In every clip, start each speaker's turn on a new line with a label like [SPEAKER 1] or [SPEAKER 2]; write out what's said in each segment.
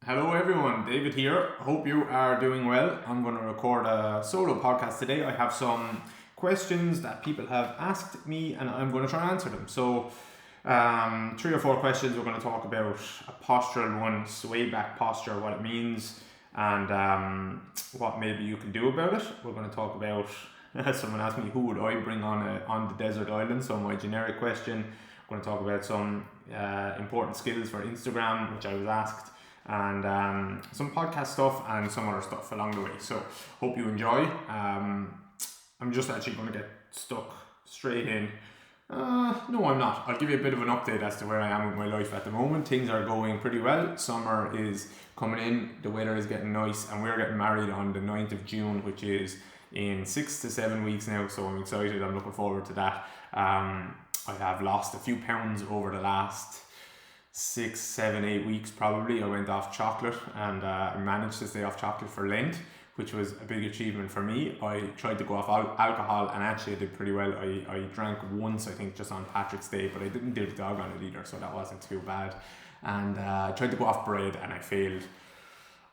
[SPEAKER 1] Hello everyone, David here. Hope you are doing well. I'm going to record a solo podcast today. I have some questions that people have asked me and I'm going to try and answer them. So 3 or 4 questions. We're going to talk about a postural one, swayback posture, what it means, and what maybe you can do about it. We're going to talk about, someone asked me who would I bring on the desert island, so my generic question. We're going to talk about some important skills for Instagram, which I was asked, and some podcast stuff and some other stuff along the way. So hope you enjoy. I'm just actually going to get stuck straight in. No, I'm not. I'll give you a bit of an update as to where I am with my life at the moment. Things are going pretty well. Summer is coming in, the weather is getting nice, and we're getting married on the 9th of June, which is in 6 to 7 weeks now, so I'm excited. I'm looking forward to that. I have lost a few pounds over the last 6, 7, 8 weeks probably. I went off chocolate and I managed to stay off chocolate for Lent, which was a big achievement for me. I tried to go off alcohol and actually I did pretty well. I drank once, I think, just on Patrick's Day, but I didn't do the dog on it either, so that wasn't too bad. And I tried to go off bread and I failed.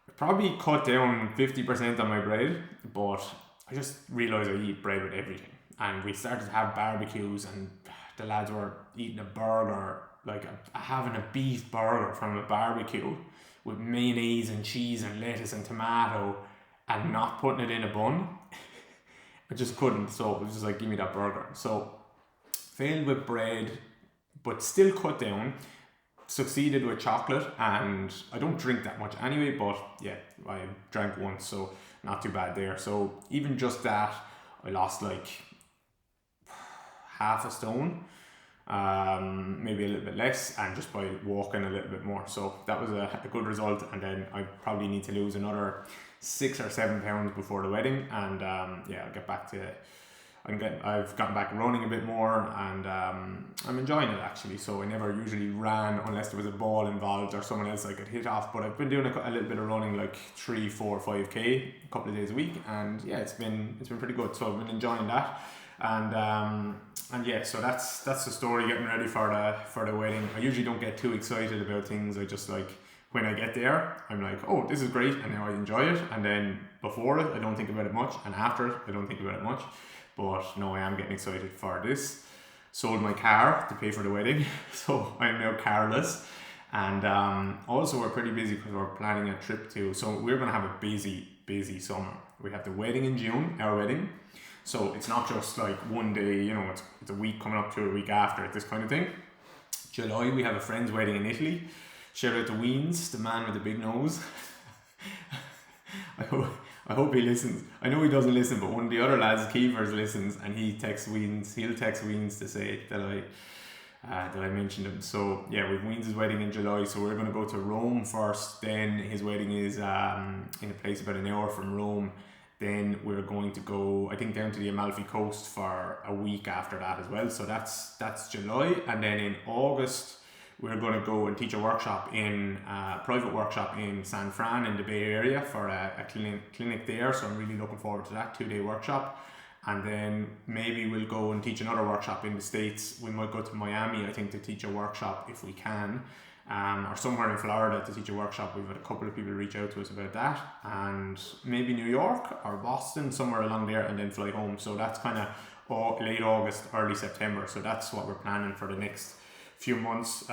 [SPEAKER 1] I probably cut down 50% on my bread, but I just realised I eat bread with everything. And we started to have barbecues and the lads were eating a burger, having a beef burger from a barbecue with mayonnaise and cheese and lettuce and tomato and not putting it in a bun. I just couldn't, so it was just like, give me that burger. So failed with bread, but still cut down. Succeeded with chocolate, and I don't drink that much anyway, but yeah, I drank once, so not too bad there. So even just that, I lost like half a stone, maybe a little bit less, and just by walking a little bit more. So that was a good result. And then I probably need to lose another 6 or 7 pounds before the wedding, and I'll get back to it. I've gotten back running a bit more, and I'm enjoying it actually. So I never usually ran unless there was a ball involved or someone else I could hit off, but I've been doing a little bit of running, like 3, 4, 5k a couple of days a week, and yeah, it's been pretty good. So I've been enjoying that, and yeah, so that's the story. Getting ready for the wedding. I usually don't get too excited about things. I just like, when I get there, I'm like, oh, this is great, and now I enjoy it. And then before it, I don't think about it much, and after it, I don't think about it much. But no, I am getting excited for this. Sold my car to pay for the wedding, so I'm now carless. And also we're pretty busy because we're planning a trip so we're going to have a busy summer. We have the wedding in June, our wedding. So it's not just like one day, it's a week coming up to a week after, this kind of thing. July, we have a friend's wedding in Italy. Shout out to Weens, the man with the big nose. I hope he listens. I know he doesn't listen, but one of the other lads, Keevers, listens, and he'll text Weens to say that I mentioned him. So yeah, we've Weens' wedding in July, so we're going to go to Rome first. Then his wedding is in a place about an hour from Rome. Then we're going to go, I think, down to the Amalfi Coast for a week after that as well. So that's July, and then in August we're going to go and teach a private workshop in San Fran in the Bay Area for a clinic there. So I'm really looking forward to that 2-day workshop. And then maybe we'll go and teach another workshop in the States. We might go to Miami, I think, to teach a workshop if we can, or somewhere in Florida to teach a workshop. We've had a couple of people reach out to us about that, and maybe New York or Boston, somewhere along there, and then fly home. So that's kind of late August, early September. So that's what we're planning for the next few months.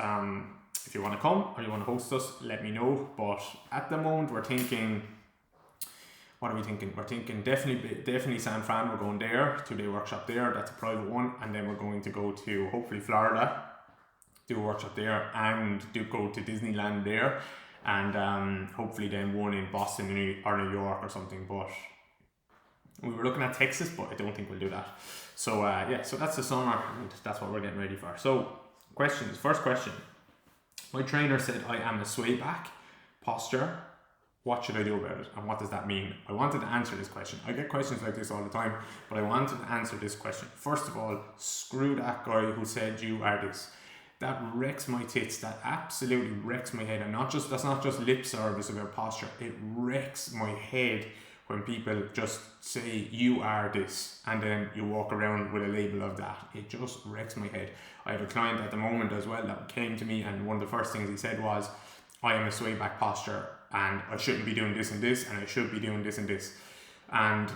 [SPEAKER 1] If you want to come or you want to host us, let me know. But at the moment we're thinking, what are we thinking? We're thinking definitely San Fran. We're going there, 2-day workshop there. That's a private one. And then we're going to go to hopefully Florida, do a workshop there, and go to Disneyland there, and hopefully then one in Boston or New York or something. But we were looking at Texas, but I don't think we'll do that. So so that's the summer, and that's what we're getting ready for. So questions. First question. My trainer said I am a swayback posture. What should I do about it, and what does that mean? I wanted to answer this question. I get questions like this all the time, but I wanted to answer this question. First of all, screw that guy who said you are this. That wrecks my tits. That absolutely wrecks my head. And that's not just lip service about posture. It wrecks my head when people just say you are this, and then you walk around with a label of that. It just wrecks my head. I have a client at the moment as well that came to me, and one of the first things he said was, I am a swayback posture. and I shouldn't be doing this and this, and I should be doing this and this. And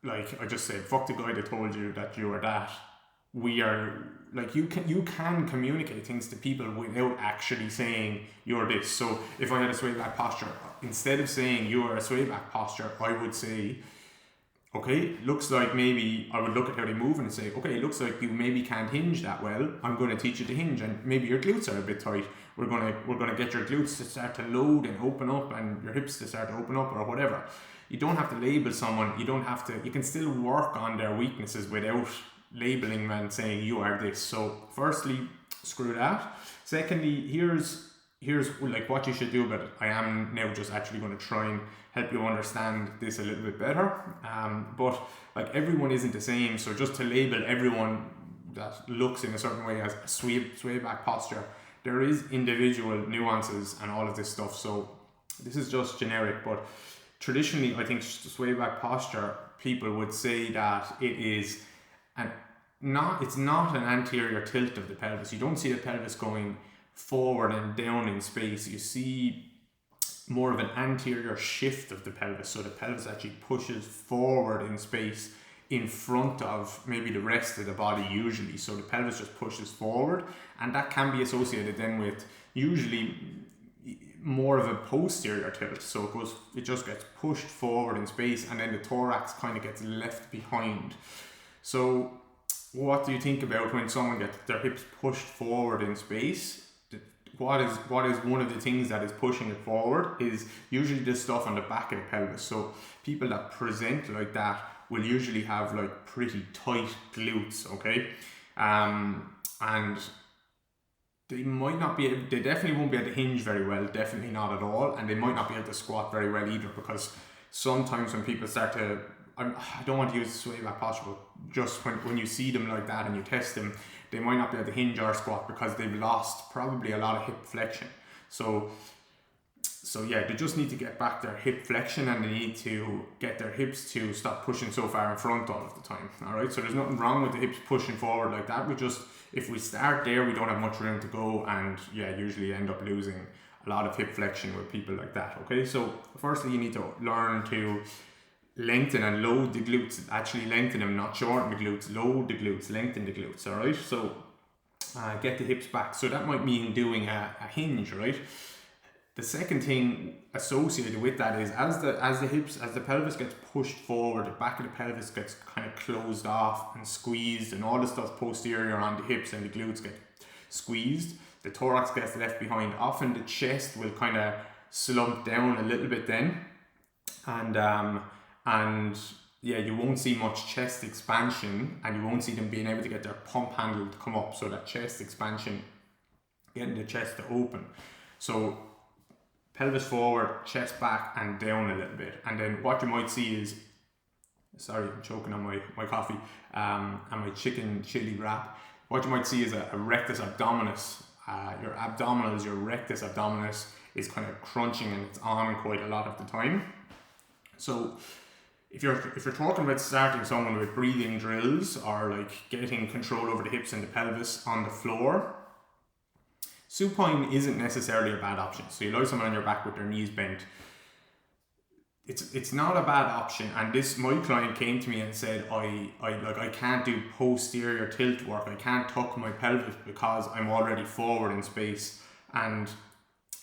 [SPEAKER 1] like I just said, fuck the guy that told you that you are that. We are like, you can communicate things to people without actually saying you're this. So if I had a swayback posture, instead of saying you are a swayback posture, I would say, okay, looks like maybe I would look at how they move and say, okay, it looks like you maybe can't hinge that well. I'm going to teach you to hinge, and maybe your glutes are a bit tight. We're gonna get your glutes to start to load and open up, and your hips to start to open up, or whatever. You don't have to label someone. You can still work on their weaknesses without labeling them and saying you are this. So firstly, screw that. Secondly, here's like what you should do about it. I am now just actually going to try and help you understand this a little bit better. But like, everyone isn't the same. So just to label everyone that looks in a certain way as a swayback posture, there is individual nuances and all of this stuff. So this is just generic, but traditionally, I think swayback posture, people would say that it's not an anterior tilt of the pelvis. You don't see the pelvis going forward and down in space. You see more of an anterior shift of the pelvis. So the pelvis actually pushes forward in space in front of maybe the rest of the body usually. So the pelvis just pushes forward, and that can be associated then with usually more of a posterior tilt. So it just gets pushed forward in space, and then the thorax kind of gets left behind. So what do you think about when someone gets their hips pushed forward in space? What is one of the things that is pushing it forward is usually the stuff on the back of the pelvis. So people that present like that will usually have like pretty tight glutes, okay? And they definitely won't be able to hinge very well, definitely not at all, and they might not be able to squat very well either, because sometimes when people start to, I don't want to use swayback posture, but just when you see them like that and you test them, they might not be able to hinge or squat because they've lost probably a lot of hip flexion. So yeah, they just need to get back their hip flexion, and they need to get their hips to stop pushing so far in front all of the time. All right, so there's nothing wrong with the hips pushing forward like that. If we start there, we don't have much room to go, and yeah, usually end up losing a lot of hip flexion with people like that. Okay, so firstly, you need to learn to lengthen and load the glutes. Actually lengthen them, not shorten the glutes. Load the glutes, lengthen the glutes. All right, so get the hips back. So that might mean doing a hinge, right? The second thing associated with that is as the pelvis gets pushed forward, the back of the pelvis gets kind of closed off and squeezed, and all the stuff posterior on the hips and the glutes get squeezed. The thorax gets left behind. Often the chest will kind of slump down a little bit then, and yeah, you won't see much chest expansion, and you won't see them being able to get their pump handle to come up. So that chest expansion, getting the chest to open. So pelvis forward, chest back, and down a little bit. And then what you might see is, sorry, I'm choking on my coffee, and my chicken chili wrap. What you might see is a rectus abdominis. Your abdominals, your rectus abdominis is kind of crunching, and it's on quite a lot of the time. So if you're talking about starting someone with breathing drills, or like getting control over the hips and the pelvis on the floor, supine isn't necessarily a bad option. So you lie someone on your back with their knees bent. It's not a bad option. And my client came to me and said, I can't do posterior tilt work. I can't tuck my pelvis because I'm already forward in space. And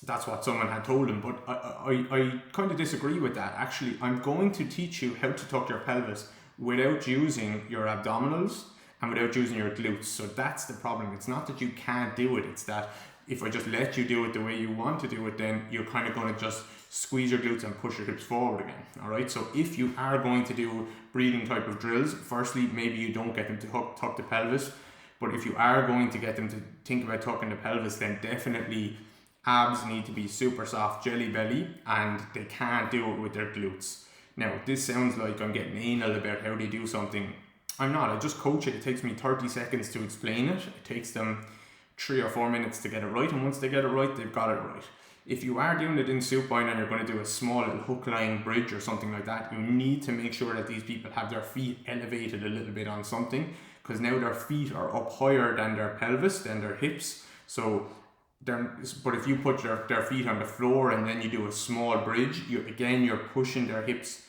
[SPEAKER 1] that's what someone had told him. But I kind of disagree with that. Actually, I'm going to teach you how to tuck your pelvis without using your abdominals and without using your glutes. So that's the problem. It's not that you can't do it. It's that if I just let you do it the way you want to do it, then you're kind of going to just squeeze your glutes and push your hips forward again. All right. So if you are going to do breathing type of drills, firstly, maybe you don't get them to tuck the pelvis. But if you are going to get them to think about tucking the pelvis, then definitely abs need to be super soft, jelly belly, and they can't do it with their glutes. Now, this sounds like I'm getting anal about how they do something. I'm not. I just coach it. It takes me 30 seconds to explain it. It takes them 3 or 4 minutes to get it right, and once they get it right, they've got it right. If you are doing it in supine and you're going to do a small little hook lying bridge or something like that, you need to make sure that these people have their feet elevated a little bit on something, because now their feet are up higher than their pelvis, than their hips. So but if you put their feet on the floor and then you do a small bridge, you're pushing their hips.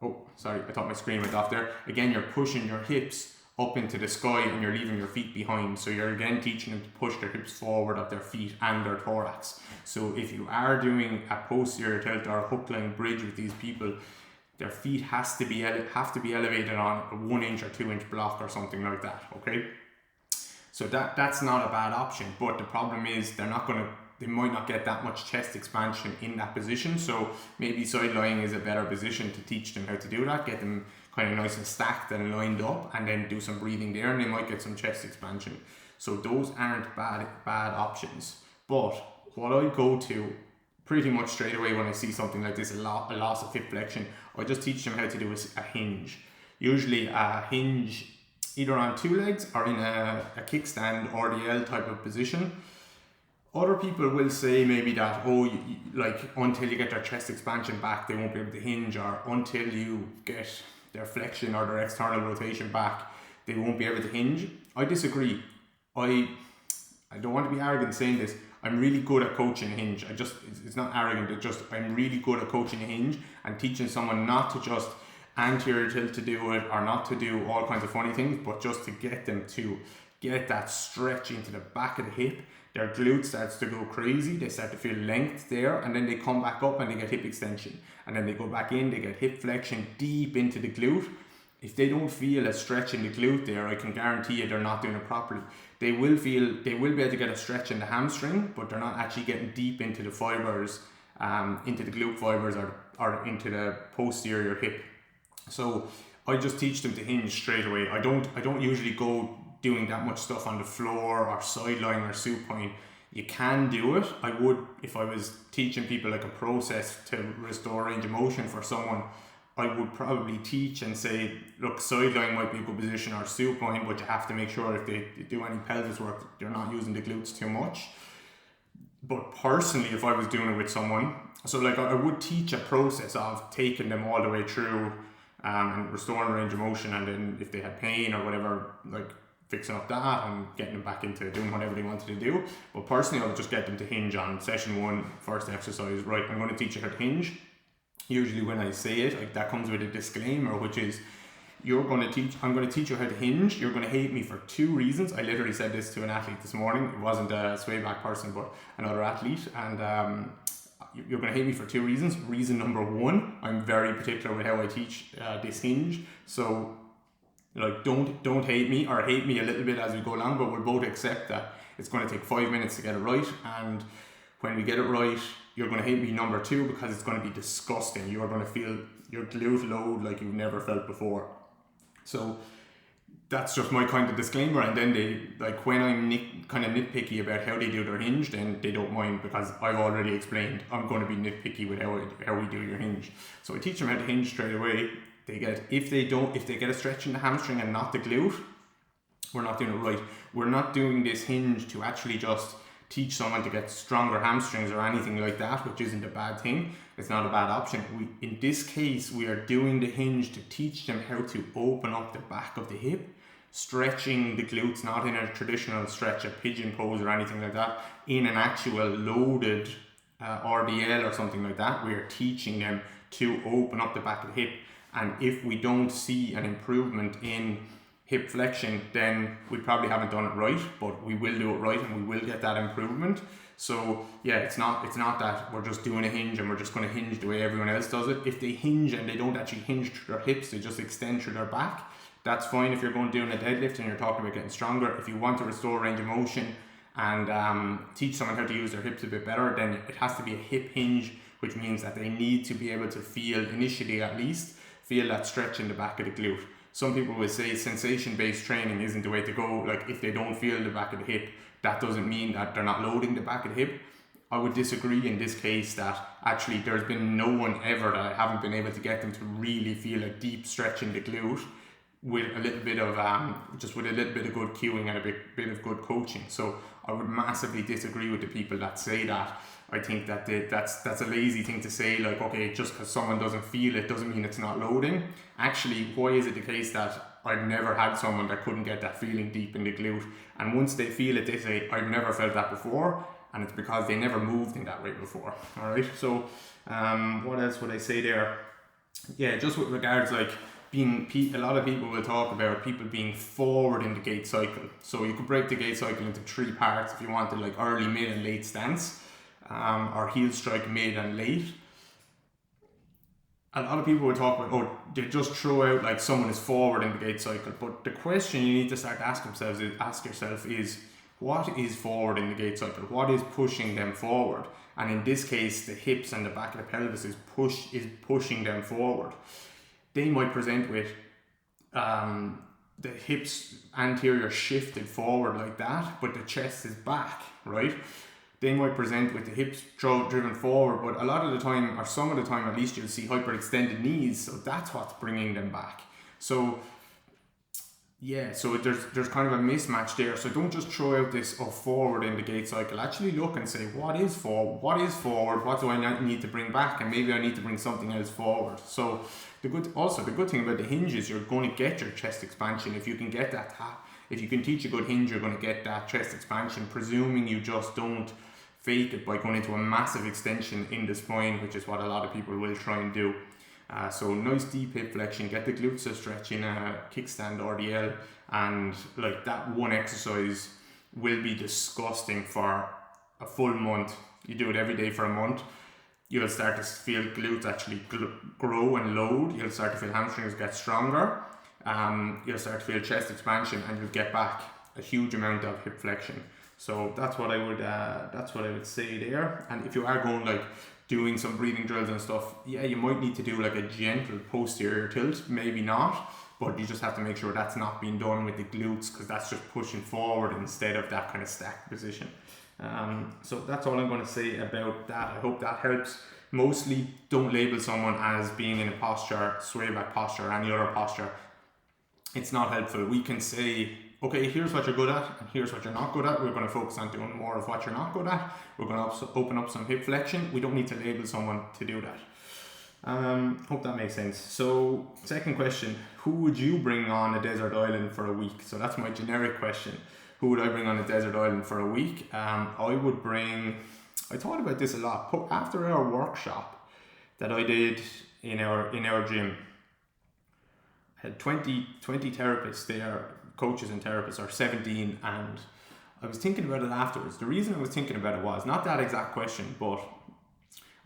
[SPEAKER 1] Oh, sorry, I thought my screen went off there. Again, you're pushing your hips up into the sky and you're leaving your feet behind. So you're again teaching them to push their hips forward of their feet and their thorax. So if you are doing a posterior tilt or a hook line bridge with these people, their feet have to be elevated on a 1 inch or 2 inch block or something like that. Okay, so that's not a bad option. But the problem is they might not get that much chest expansion in that position. So maybe side lying is a better position to teach them how to do that. Get them kind of nice and stacked and lined up, and then do some breathing there, and they might get some chest expansion. So those aren't bad options. But what I go to pretty much straight away when I see something like this, a loss of hip flexion, I just teach them how to do a hinge. Usually a hinge either on 2 legs or in a kickstand or the L type of position. Other people will say maybe that, like until you get their chest expansion back, they won't be able to hinge, or until you get their flexion or their external rotation back, they won't be able to hinge. I disagree. I don't want to be arrogant saying this. I'm really good at coaching a hinge. It's not arrogant, I'm really good at coaching a hinge and teaching someone not to just anterior tilt to do it, or not to do all kinds of funny things, but just to get them to get that stretch into the back of the hip. Their glute starts to go crazy, they start to feel length there, and then they come back up and they get hip extension. And then they go back in, they get hip flexion deep into the glute. If they don't feel a stretch in the glute there, I can guarantee you they're not doing it properly. They will be able to get a stretch in the hamstring, but they're not actually getting deep into the fibers, into the glute fibers or into the posterior hip. So I just teach them to hinge straight away. I don't usually go doing that much stuff on the floor or sideline or supine. You can do it. I would, if I was teaching people like a process to restore range of motion for someone, I would probably teach and say, look, sideline might be a good position or supine, but you have to make sure if they do any pelvis work, they're not using the glutes too much. But personally, if I was doing it with someone, so like I would teach a process of taking them all the way through and restoring range of motion, and then if they had pain or whatever, like fixing up that and getting them back into doing whatever they wanted to do. But personally, I would just get them to hinge on session 1, first exercise. Right, I'm going to teach you how to hinge. Usually when I say it, like, that comes with a disclaimer, which is I'm going to teach you how to hinge. You're going to hate me for 2 reasons. I literally said this to an athlete this morning. It wasn't a Swayback person, but another athlete. And you're going to hate me for 2 reasons. Reason number 1, I'm very particular with how I teach this hinge. So like, don't hate me, or hate me a little bit as we go along, but we'll both accept that it's going to take 5 minutes to get it right. And when we get it right, you're going to hate me number 2, because it's going to be disgusting. You're going to feel your glute load like you've never felt before. So that's just my kind of disclaimer. And then they, like, when I'm kind of nitpicky about how they do their hinge, then they don't mind, because I've already explained I'm going to be nitpicky with how we do your hinge. So I teach them how to hinge straight away. If they get a stretch in the hamstring and not the glute, we're not doing it right. We're not doing this hinge to actually just teach someone to get stronger hamstrings or anything like that, which isn't a bad thing. It's not a bad option. In this case, we are doing the hinge to teach them how to open up the back of the hip, stretching the glutes, not in a traditional stretch, a pigeon pose or anything like that, in an actual loaded RDL or something like that. We are teaching them to open up the back of the hip. And if we don't see an improvement in hip flexion, then we probably haven't done it right, but we will do it right and we will get that improvement. So yeah, it's not that we're just doing a hinge and we're just going to hinge the way everyone else does it. If they hinge and they don't actually hinge through their hips, they just extend through their back, that's fine. If you're going doing a deadlift and you're talking about getting stronger, if you want to restore range of motion and teach someone how to use their hips a bit better, then it has to be a hip hinge, which means that they need to be able to feel, initially at least, feel that stretch in the back of the glute. Some people will say sensation-based training isn't the way to go. Like, if they don't feel the back of the hip, that doesn't mean that they're not loading the back of the hip. I would disagree in this case that actually there's been no one ever that I haven't been able to get them to really feel a deep stretch in the glute with a little bit of good cueing and a bit of good coaching. So I would massively disagree with the people that say that. I think that that's a lazy thing to say, like, okay, just because someone doesn't feel it doesn't mean it's not loading. Actually, why is it the case that I've never had someone that couldn't get that feeling deep in the glute. And once they feel it, they say, I've never felt that before. And it's because they never moved in that way before. All right. So what else would I say there? Yeah, just with regards like a lot of people will talk about people being forward in the gait cycle. So you could break the gait cycle into 3 parts if you wanted, like early, mid and late stance, or heel strike, mid and late. A lot of people will talk about, they just throw out like someone is forward in the gait cycle. But the question you need to start asking yourself is, what is forward in the gait cycle? What is pushing them forward? And in this case, the hips and the back of the pelvis is pushing them forward. They might present with the hips anterior shifted forward like that, but the chest is back, right? They might present with the hips driven forward, but a lot of the time, or some of the time at least, you'll see hyperextended knees, so that's what's bringing them back. So yeah, so there's kind of a mismatch there. So don't just throw out this forward in the gait cycle. Actually look and say, what is forward? What do I need to bring back? And maybe I need to bring something else forward. So the good thing about the hinge is you're going to get your chest expansion. If you can get that, if you can teach a good hinge, you're going to get that chest expansion, presuming you just don't fake it by going into a massive extension in the spine, which is what a lot of people will try and do. So nice deep hip flexion, get the glutes to stretch in a kickstand RDL, and like that one exercise will be disgusting for a full month. You do it every day for a month, you'll start to feel glutes actually grow and load. You'll start to feel hamstrings get stronger. You'll start to feel chest expansion, and you'll get back a huge amount of hip flexion. So that's what I would say there. And if you are going like doing some breathing drills and stuff, yeah, you might need to do like a gentle posterior tilt, maybe not, but you just have to make sure that's not being done with the glutes, because that's just pushing forward instead of that kind of stacked position. So that's all I'm going to say about that. I hope that helps. Mostly don't label someone as being in a posture, swayback posture or any other posture. It's not helpful. We can say, okay, here's what you're good at and here's what you're not good at. We're going to focus on doing more of what you're not good at. We're going to open up some hip flexion. We don't need to label someone to do that. Hope that makes sense. So second question, who would you bring on a desert island for a week? So that's my generic question. Who would I bring on a desert island for a week? I thought about this a lot. After our workshop that I did in our gym, I had 20 therapists there, coaches and therapists, or 17, and I was thinking about it afterwards. The reason I was thinking about it was not that exact question, but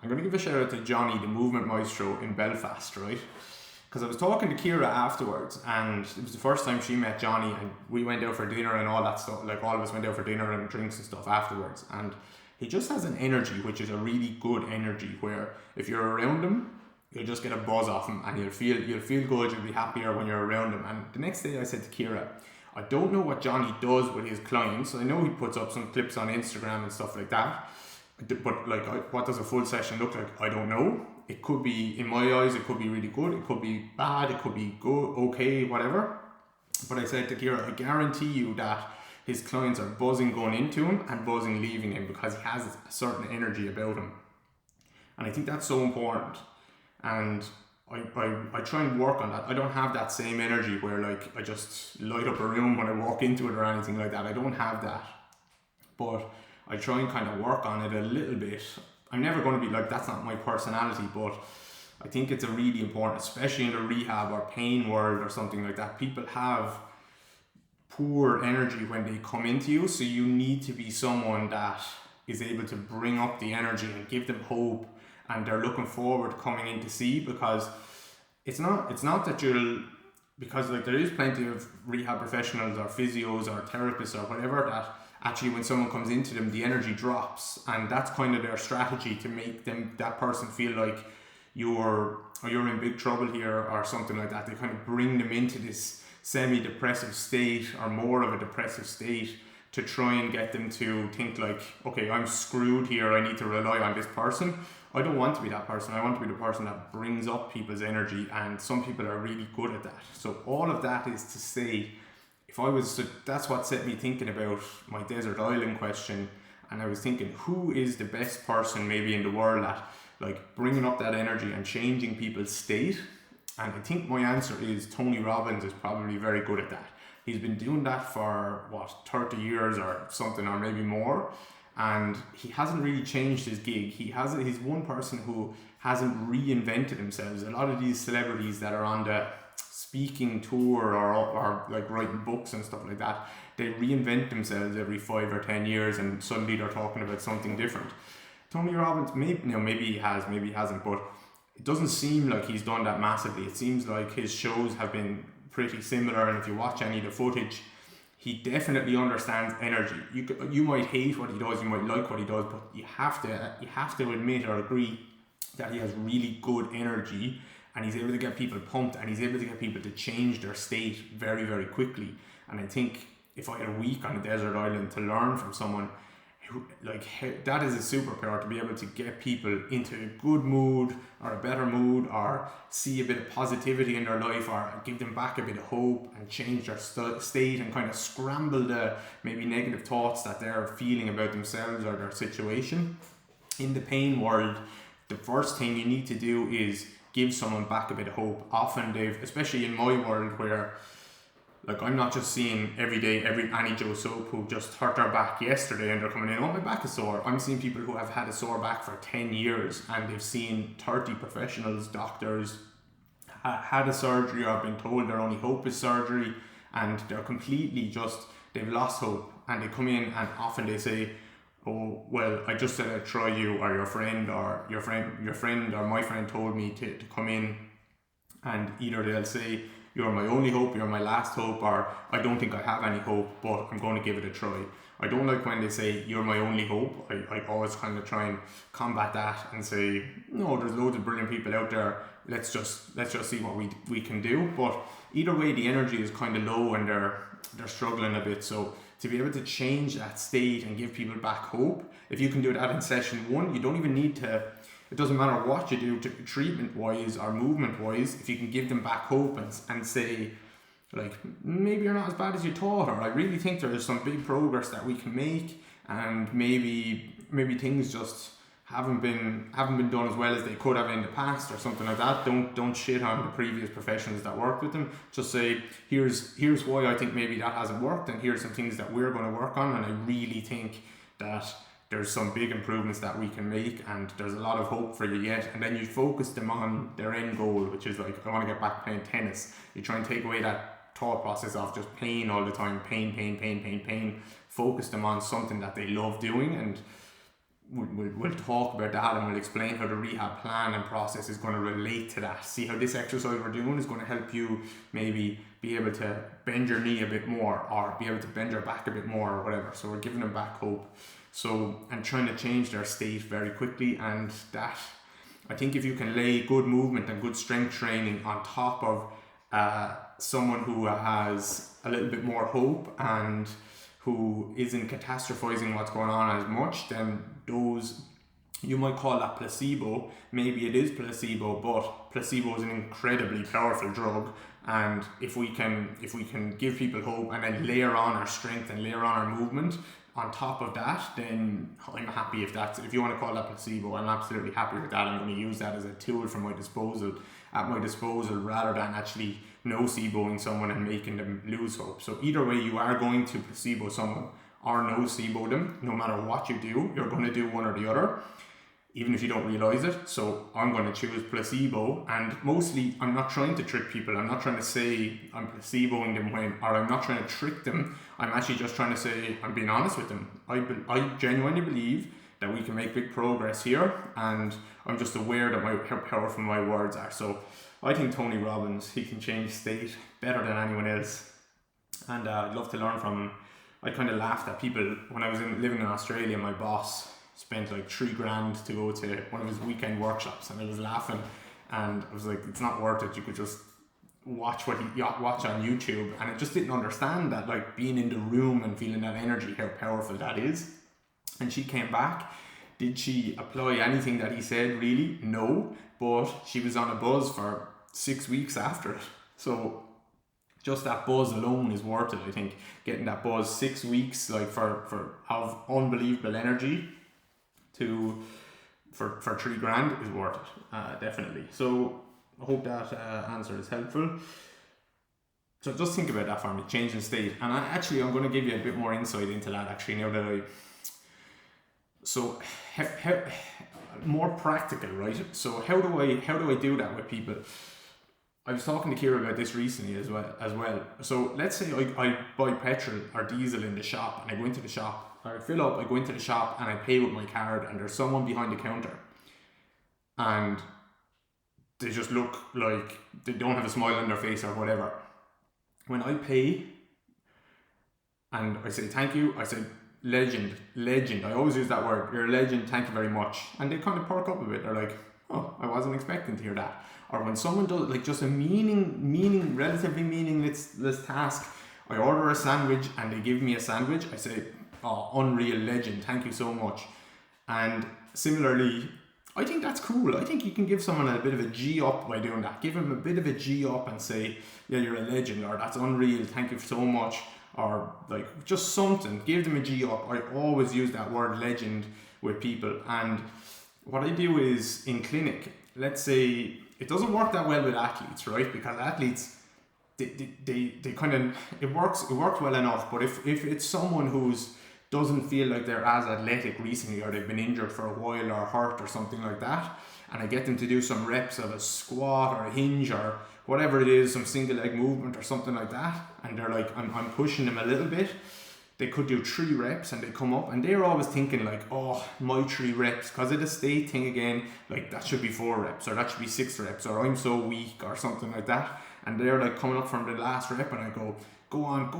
[SPEAKER 1] I'm going to give a shout out to Johnny, the movement maestro in Belfast, right? Because I was talking to Kira afterwards, and it was the first time she met Johnny, and we went out for dinner and all that stuff. Like, all of us went out for dinner and drinks and stuff afterwards, and he just has an energy which is a really good energy, where if you're around him, you'll just get a buzz off him, and you'll feel good, you'll be happier when you're around him. And the next day I said to Kira, I don't know what Johnny does with his clients. I know he puts up some clips on Instagram and stuff like that, but like, what does a full session look like? I don't know. It could be, in my eyes, it could be really good, it could be bad, it could be good, okay, whatever. But I said to Kira, I guarantee you that his clients are buzzing going into him and buzzing leaving him, because he has a certain energy about him. And I think that's so important. And I try and work on that. I don't have that same energy where like I just light up a room when I walk into it or anything like that. I don't have that. But I try and kind of work on it a little bit. I'm never going to be like, that's not my personality, but I think it's a really important, especially in the rehab or pain world or something like that. People have poor energy when they come into you, so you need to be someone that is able to bring up the energy and give them hope, and they're looking forward to coming in to see, because it's not that because like there is plenty of rehab professionals or physios or therapists or whatever that actually when someone comes into them, the energy drops, and that's kind of their strategy to make that person feel like you're in big trouble here or something like that. They kind of bring them into this semi-depressive state or more of a depressive state to try and get them to think like, okay, I'm screwed here, I need to rely on this person. I don't want to be that person. I want to be the person that brings up people's energy, and some people are really good at that. So all of that is to say, that's what set me thinking about my desert island question. And I was thinking, who is the best person maybe in the world at like bringing up that energy and changing people's state? And I think my answer is Tony Robbins is probably very good at that. He's been doing that for 30 years or something, or maybe more, and he hasn't really changed his gig. He's one person who hasn't reinvented himself. A lot of these celebrities that are on the speaking tour or like writing books and stuff like that, they reinvent themselves every 5 or 10 years, and suddenly they're talking about something different. Tony Robbins, maybe he has, maybe he hasn't, but it doesn't seem like he's done that massively. It seems like his shows have been pretty similar, and if you watch any of the footage, he definitely understands energy. You might hate what he does, you might like what he does, but you have to admit or agree that he has really good energy, and he's able to get people pumped, and he's able to get people to change their state very, very quickly. And I think if I had a week on a desert island to learn from someone who, like, that is a superpower, to be able to get people into a good mood or a better mood, or see a bit of positivity in their life, or give them back a bit of hope and change their state, and kind of scramble the maybe negative thoughts that they're feeling about themselves or their situation. In the pain world, the first thing you need to do is give someone back a bit of hope. Often especially in my world, where like I'm not just seeing every day Annie Joe Soap who just hurt their back yesterday and they're coming in, oh, my back is sore. I'm seeing people who have had a sore back for 10 years and they've seen 30 professionals, doctors, had a surgery, or been told their only hope is surgery, and they're completely they've lost hope, and they come in and often they say, oh, well, I just said I'd try you, or your friend or my friend told me to come in, and either they'll say, you're my only hope, you're my last hope, or I don't think I have any hope, but I'm going to give it a try. I don't like when they say you're my only hope. I always kind of try and combat that and say, no, there's loads of brilliant people out there. Let's just see what we can do. But either way, the energy is kind of low and they're struggling a bit. So to be able to change that state and give people back hope, if you can do that in session 1, you don't even need to. It doesn't matter what you do treatment-wise or movement-wise, if you can give them back hope and say, like, maybe you're not as bad as you thought, or I really think there is some big progress that we can make, and maybe things just haven't been done as well as they could have in the past, or something like that. Don't shit on the previous professionals that worked with them. Just say, here's why I think maybe that hasn't worked, and here's some things that we're going to work on, and I really think that there's some big improvements that we can make, and there's a lot of hope for you yet. And then you focus them on their end goal, which is like, I want to get back playing tennis. You try and take away that thought process of just pain all the time, pain. Focus them on something that they love doing, and we'll talk about that, and we'll explain how the rehab plan and process is going to relate to that. See how this exercise we're doing is going to help you maybe be able to bend your knee a bit more, or be able to bend your back a bit more, or whatever. So we're giving them back hope. So, and trying to change their state very quickly, and that, I think if you can lay good movement and good strength training on top of someone who has a little bit more hope and who isn't catastrophizing what's going on as much, then those, you might call that placebo. Maybe it is placebo, but placebo is an incredibly powerful drug. And if we can give people hope and then layer on our strength and layer on our movement on top of that, then I'm happy. If you want to call that placebo, I'm absolutely happy with that. I'm going to use that as a tool at my disposal, rather than actually noceboing someone and making them lose hope. So either way, you are going to placebo someone or nocebo them. No matter what you do, you're going to do one or the other, even if you don't realize it. So I'm going to choose placebo, and mostly I'm not trying to trick people. I'm not trying to say I'm placeboing them or I'm not trying to trick them. I'm actually just trying to say I'm being honest with them. I genuinely believe that we can make big progress here, and I'm just aware that how powerful my words are. So I think Tony Robbins, he can change state better than anyone else, and I'd love to learn from him. I kind of laughed at people when I was living in Australia. My boss spent like $3,000 to go to one of his weekend workshops, and I was laughing, and I was like, it's not worth it. You could just watch what he watch on YouTube. And I just didn't understand that, like, being in the room and feeling that energy, how powerful that is. And she came back. Did she apply anything that he said? Really? No. But she was on a buzz for 6 weeks after it. So just that buzz alone is worth it. I think getting that buzz 6 weeks, like, for have unbelievable energy for $3,000 is worth it, definitely. So I hope that answer is helpful. So just think about that for me, changing state. And I'm going to give you a bit more insight into that actually now that how more practical, right? So how do I do that with people? I was talking to Kira about this recently as well. So let's say I buy petrol or diesel in the shop, and I go into the shop, or I fill up, I go into the shop and I pay with my card, and there's someone behind the counter and they just look like they don't have a smile on their face or whatever. When I pay and I say thank you, I say legend, I always use that word, you're a legend, thank you very much. And they kind of perk up a bit, they're like, oh, I wasn't expecting to hear that. Or when someone does like just a relatively meaningless task, I order a sandwich and they give me a sandwich, I say, oh, unreal, legend, thank you so much. And similarly, I think that's cool. I think you can give someone a bit of a G up by doing that. Give them a bit of a G up and say, yeah, you're a legend, or that's unreal, thank you so much, or like just something. Give them a G up. I always use that word legend with people. And what I do is in clinic, let's say it doesn't work that well with athletes, right? Because athletes, they kind of, it works well enough, but if it's someone who's doesn't feel like they're as athletic recently, or they've been injured for a while or hurt or something like that, and I get them to do some reps of a squat or a hinge or whatever it is, some single leg movement or something like that, and they're like, I'm pushing them a little bit, they could do 3 reps and they come up and they're always thinking like, oh, my 3 reps, because of the state thing again, like that should be 4 reps or that should be 6 reps or I'm so weak or something like that. And they're like coming up from the last rep and I go on,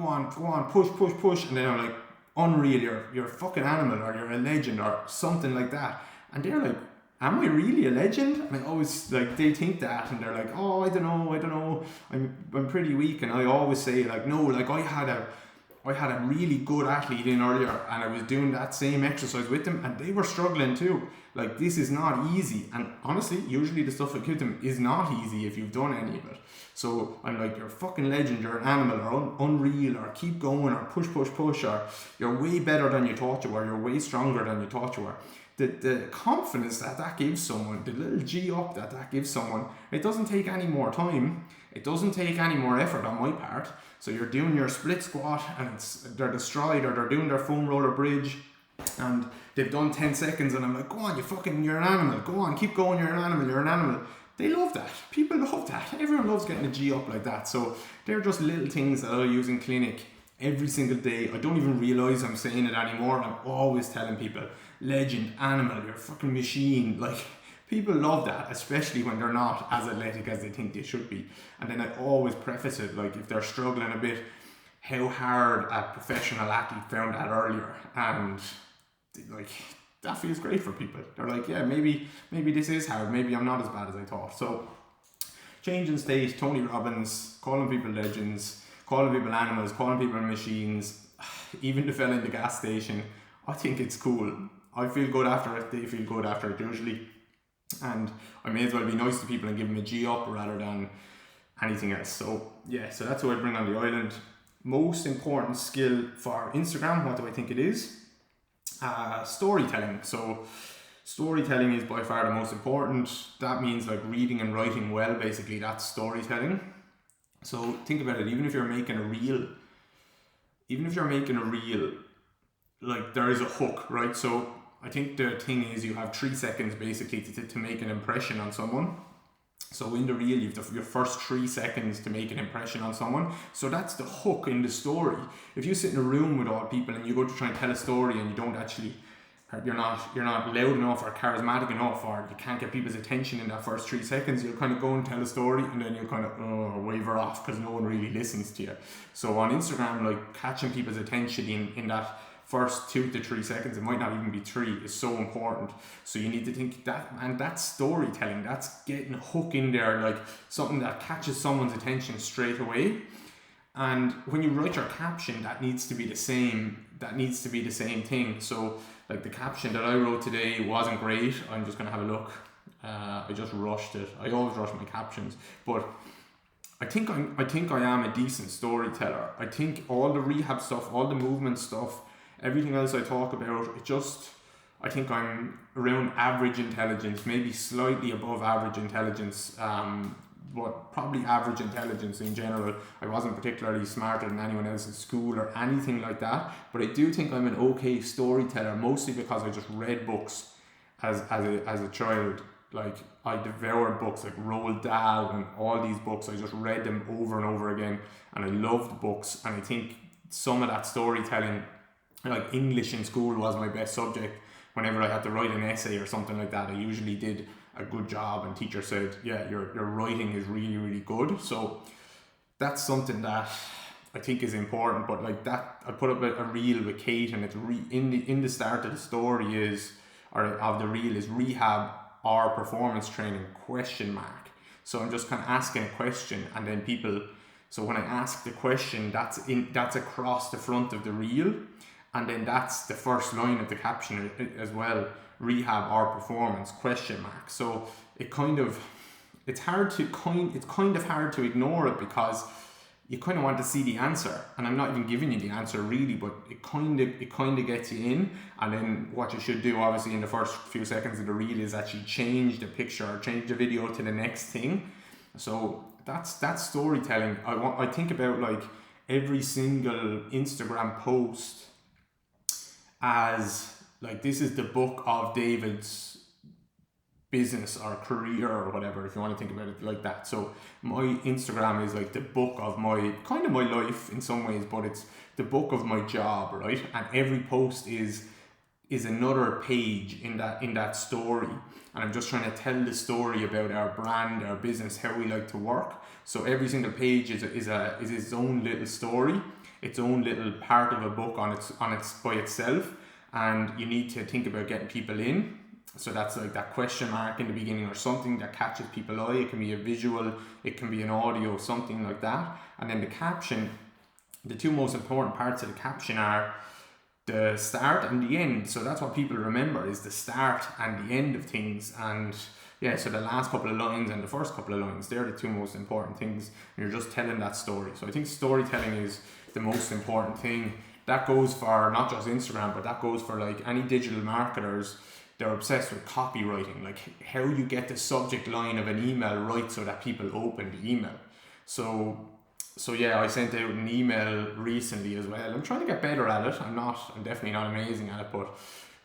[SPEAKER 1] push, and then I'm like, unreal, you're a fucking animal, or you're a legend or something like that. And they're like, am I really a legend? And I always like, they think that and they're like, oh, I don't know, I'm pretty weak. And I always say like, no, like I had a really good athlete in earlier and I was doing that same exercise with them and they were struggling too. Like, this is not easy. And honestly, usually the stuff I give them is not easy if you've done any of it. So I'm like, you're a fucking legend, you're an animal, or unreal, or keep going, or push, or you're way better than you thought you were, you're way stronger than you thought you were. The confidence that gives someone, the little G up that gives someone, it doesn't take any more time, it doesn't take any more effort on my part. So you're doing your split squat and they're destroyed, or they're doing their foam roller bridge and they've done 10 seconds and I'm like, go on, you're an animal, go on, keep going, you're an animal. They love that. People love that. Everyone loves getting a G up like that. So they're just little things that I use in clinic every single day. I don't even realise I'm saying it anymore. I'm always telling people, legend, animal, you're a fucking machine. Like, people love that, especially when they're not as athletic as they think they should be. And then I always preface it, like, if they're struggling a bit, how hard a professional athlete found that earlier. And like, that feels great for people. They're like, yeah, maybe this is hard, maybe I'm not as bad as I thought. So changing state, Tony Robbins, calling people legends, calling people animals, calling people machines, even the fella in the gas station, I think it's cool. I feel good after it, they feel good after it usually, and I may as well be nice to people and give them a G up rather than anything else. So yeah, so that's what I bring on the island. Most important skill for Instagram, what do I think it is? Storytelling. So storytelling is by far the most important. That means like reading and writing well, basically. That's storytelling. So think about it, even if you're making a reel, like, there is a hook, right? So I think the thing is, you have 3 seconds basically to make an impression on someone. So in the reel, you have your first 3 seconds to make an impression on someone. So that's the hook in the story. If you sit in a room with all people and you go to try and tell a story and you don't actually, you're not loud enough or charismatic enough, or you can't get people's attention in that first 3 seconds, you'll kind of go and tell a story and then you'll kind of waver off because no one really listens to you. So on Instagram, like, catching people's attention in that first 2 to 3 seconds, it might not even be 3, is so important. So you need to think that, and that's storytelling, that's getting a hook in there, like something that catches someone's attention straight away. And when you write your caption, that needs to be the same thing. So like, the caption that I wrote today wasn't great, I'm just gonna have a look. I just rushed it. I always rush my captions, but I think I am a decent storyteller. I think all the rehab stuff, all the movement stuff, everything else I talk about, I think I'm around average intelligence, maybe slightly above average intelligence what probably average intelligence in general. I wasn't particularly smarter than anyone else in school or anything like that, but I do think I'm an okay storyteller, mostly because I just read books as a child. Like, I devoured books like Roald Dahl and all these books. I just read them over and over again, and I loved books. And I think some of that storytelling, like English in school was my best subject. Whenever I had to write an essay or something like that, I usually did a good job, and teacher said, yeah, your writing is really, really good. So that's something that I think is important. But like that, I put up a reel with Kate, and it's in the start of the story is, or of the reel is, Rehab or performance training ? So I'm just kind of asking a question, and then people, so when I ask the question, that's across the front of the reel, and then that's the first line of the caption as well, Rehab or performance ? So it's kind of hard to ignore it, because you kind of want to see the answer, and I'm not even giving you the answer really, but it kind of gets you in. And then what you should do, obviously, in the first few seconds of the reel is actually change the picture or change the video to the next thing. So that's storytelling. I think about like every single Instagram post as like, this is the book of David's business or career or whatever, if you want to think about it like that. So my Instagram is like the book of my life in some ways, but it's the book of my job, right? And every post is another page in that story, and I'm just trying to tell the story about our brand, our business, how we like to work. So every single page is its own little story, its own little part of a book on its by itself, and you need to think about getting people in. So that's like that question mark in the beginning, or something that catches people's eye. It can be a visual, it can be an audio, something like that. And then the caption, the two most important parts of the caption are the start and the end. So that's what people remember, is the start and the end of things. And yeah, so the last couple of lines and the first couple of lines, they're the two most important things. And you're just telling that story. So I think storytelling is the most important thing. That goes for not just Instagram, but that goes for like any digital marketers. They're obsessed with copywriting, like how you get the subject line of an email right so that people open the email. So yeah, I sent out an email recently as well. I'm trying to get better at it. I'm definitely not amazing at it, but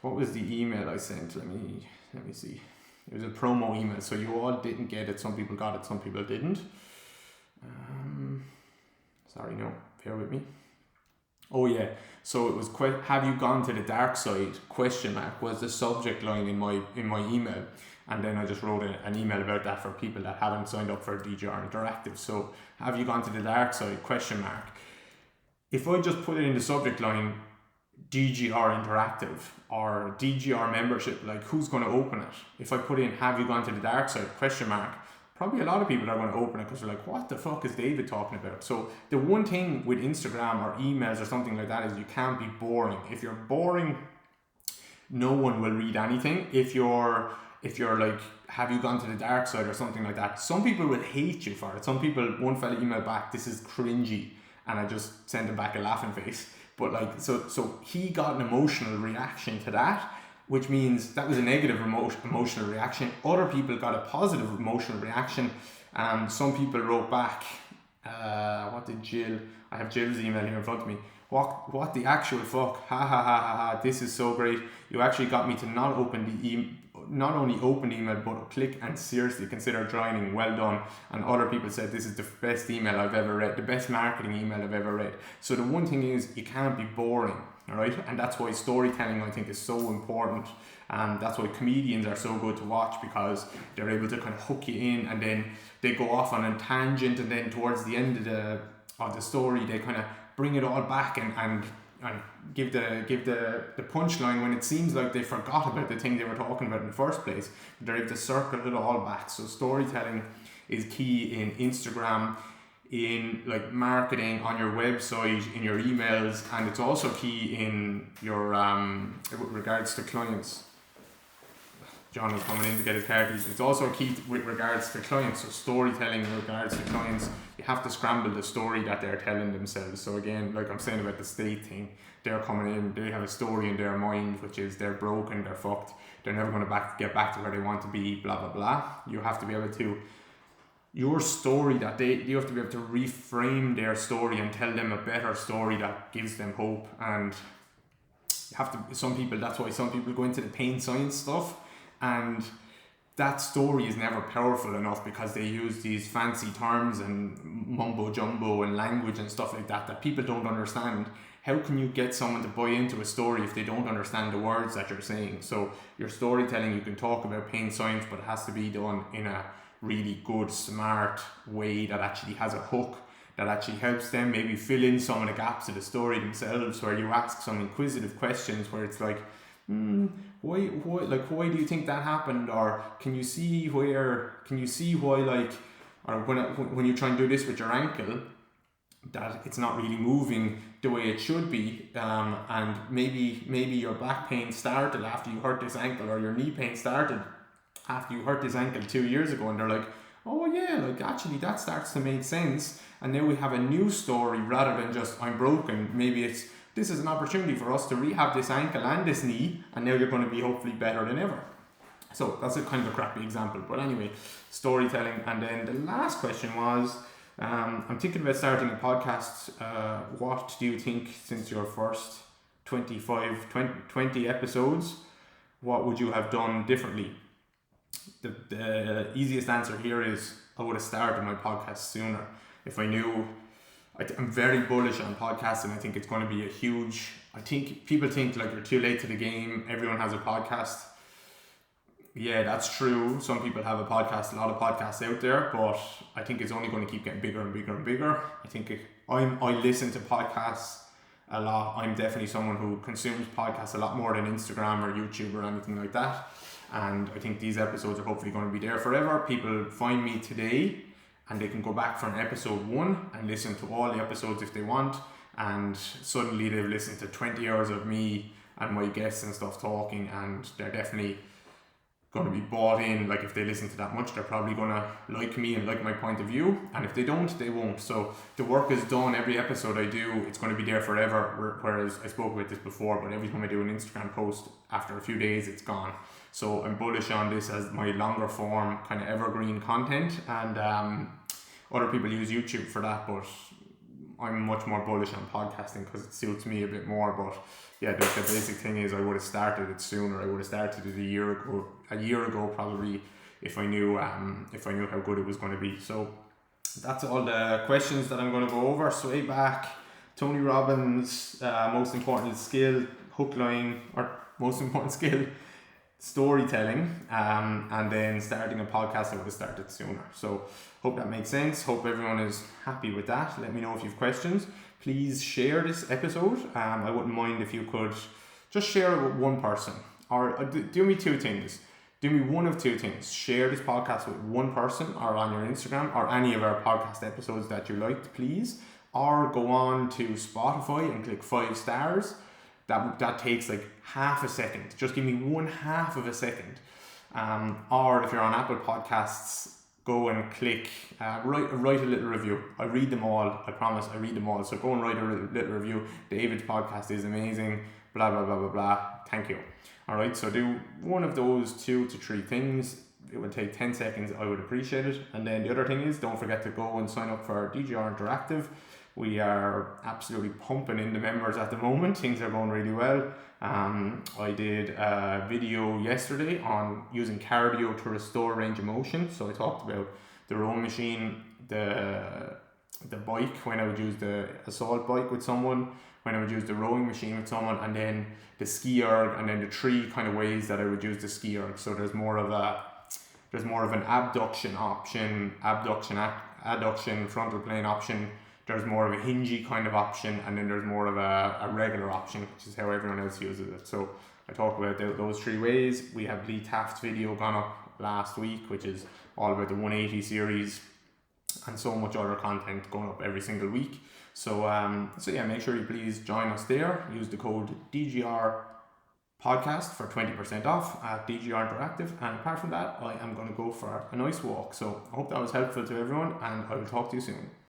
[SPEAKER 1] what was the email I sent? Let me see. It was a promo email, so you all didn't get it. Some people got it, some people didn't. Sorry, no, bear with me. Oh yeah, so it was have you gone to the dark side ? Was the subject line in my email, and then I just wrote an email about that for people that haven't signed up for DGR Interactive. So have you gone to the dark side ? If I just put it in the subject line, DGR Interactive or DGR membership, like who's going to open it? If I put in have you gone to the dark side ? Probably a lot of people are going to open it because they're like, what the fuck is David talking about? So the one thing with Instagram or emails or something like that is you can't be boring. If you're boring, no one will read anything. If you're like, have you gone to the dark side or something like that, some people will hate you for it. Some people, one fella emailed back, this is cringy, and I just sent him back a laughing face. But like, so he got an emotional reaction to that, which means that was a negative emotional reaction. Other people got a positive emotional reaction. Some people wrote back, what did Jill, I have Jill's email here in front of me. What the actual fuck? Ha ha ha ha ha, this is so great. You actually got me to not only open the email, but click and seriously consider joining. Well done. And other people said this is the best email I've ever read, the best marketing email I've ever read. So the one thing is, you can't be boring. All right, and that's why storytelling, I think, is so important, and that's why comedians are so good to watch, because they're able to kind of hook you in, and then they go off on a tangent, and then towards the end of the story they kind of bring it all back and give the punchline when it seems like they forgot about the thing they were talking about in the first place. They're able to circle it all back. So storytelling is key in Instagram, in like marketing, on your website, in your emails, and it's also key in your with regards to clients. John is coming in to get his car keys. It's also key with regards to clients. So storytelling in regards to clients, you have to scramble the story that they're telling themselves. So again, like I'm saying about the state thing, they're coming in, they have a story in their mind, which is they're broken, they're fucked, they're never going to get back to where they want to be, blah blah blah. You have to be able to your story that you have to be able to reframe their story and tell them a better story that gives them hope. And you have to, that's why some people go into the pain science stuff, and that story is never powerful enough because they use these fancy terms and mumbo jumbo and language and stuff like that people don't understand. How can you get someone to buy into a story if they don't understand the words that you're saying? So your storytelling, you can talk about pain science, but it has to be done in a really good, smart way that actually has a hook, that actually helps them maybe fill in some of the gaps of the story themselves, where you ask some inquisitive questions where it's like, why do you think that happened? Or can you see why, like, or when you try and do this with your ankle, that it's not really moving the way it should be, and maybe your back pain started after you hurt this ankle, or your knee pain started after you hurt this ankle 2 years ago, and they're like, oh yeah, like actually that starts to make sense, and now we have a new story rather than just I'm broken. Maybe this is an opportunity for us to rehab this ankle and this knee, and now you're going to be hopefully better than ever. So that's a kind of a crappy example, but anyway, storytelling. And then the last question was, I'm thinking about starting a podcast. What do you think, since your first 20 episodes, what would you have done differently? The easiest answer here is I would have started my podcast sooner. If I knew, I'm very bullish on podcasting. I think it's going to be I think people think like you're too late to the game. Everyone has a podcast. Yeah, that's true. Some people have a podcast, a lot of podcasts out there, but I think it's only going to keep getting bigger and bigger and bigger. I think I listen to podcasts a lot. I'm definitely someone who consumes podcasts a lot more than Instagram or YouTube or anything like that. And I think these episodes are hopefully going to be there forever. People find me today and they can go back from episode 1 and listen to all the episodes if they want. And suddenly they've listened to 20 hours of me and my guests and stuff talking, and they're definitely going to be bought in. Like if they listen to that much, they're probably going to like me and like my point of view, and if they don't, they won't. So the work is done. Every episode I do, it's going to be there forever, whereas I spoke about this before, but every time I do an Instagram post, after a few days it's gone. So I'm bullish on this as my longer form kind of evergreen content, and other people use YouTube for that, but I'm much more bullish on podcasting because it suits me a bit more. But yeah, the basic thing is I would have started it sooner. I would have started it a year ago probably, if I knew how good it was going to be. So that's all the questions that I'm going to go over. Swayback, Tony Robbins, most important skill, hook line, or most important skill, storytelling, and then starting a podcast. I would have started sooner. So hope that makes sense. Hope everyone is happy with that. Let me know if you have questions. Please share this episode. I wouldn't mind if you could just share it with one person, or do me two things. Do me one of two things. Share this podcast with one person, or on your Instagram, or any of our podcast episodes that you liked, please. Or go on to Spotify and click 5 stars. That takes like half a second. Just give me 1/2 of a second. Or if you're on Apple Podcasts, go and click, write a little review. I read them all. I promise I read them all. So go and write a little review. David's podcast is amazing. Blah, blah, blah, blah, blah. Thank you. All right. So do one of those 2 to 3 things. It would take 10 seconds. I would appreciate it. And then the other thing is, don't forget to go and sign up for DGR Interactive. We are absolutely pumping in the members at the moment. Things are going really well. I did a video yesterday on using cardio to restore range of motion. So I talked about the rowing machine, the bike, when I would use the assault bike with someone, when I would use the rowing machine with someone, and then the ski erg, and then the 3 kind of ways that I would use the ski erg. So there's more of an abduction option, adduction, frontal plane option. There's more of a hingy kind of option, and then there's more of a regular option, which is how everyone else uses it. So I talked about those 3 ways. We have Lee Taft's video gone up last week, which is all about the 180 series, and so much other content going up every single week. So yeah, make sure you please join us there. Use the code DGR podcast for 20% off at DGR Interactive. And apart from that, I am going to go for a nice walk. So I hope that was helpful to everyone, and I will talk to you soon.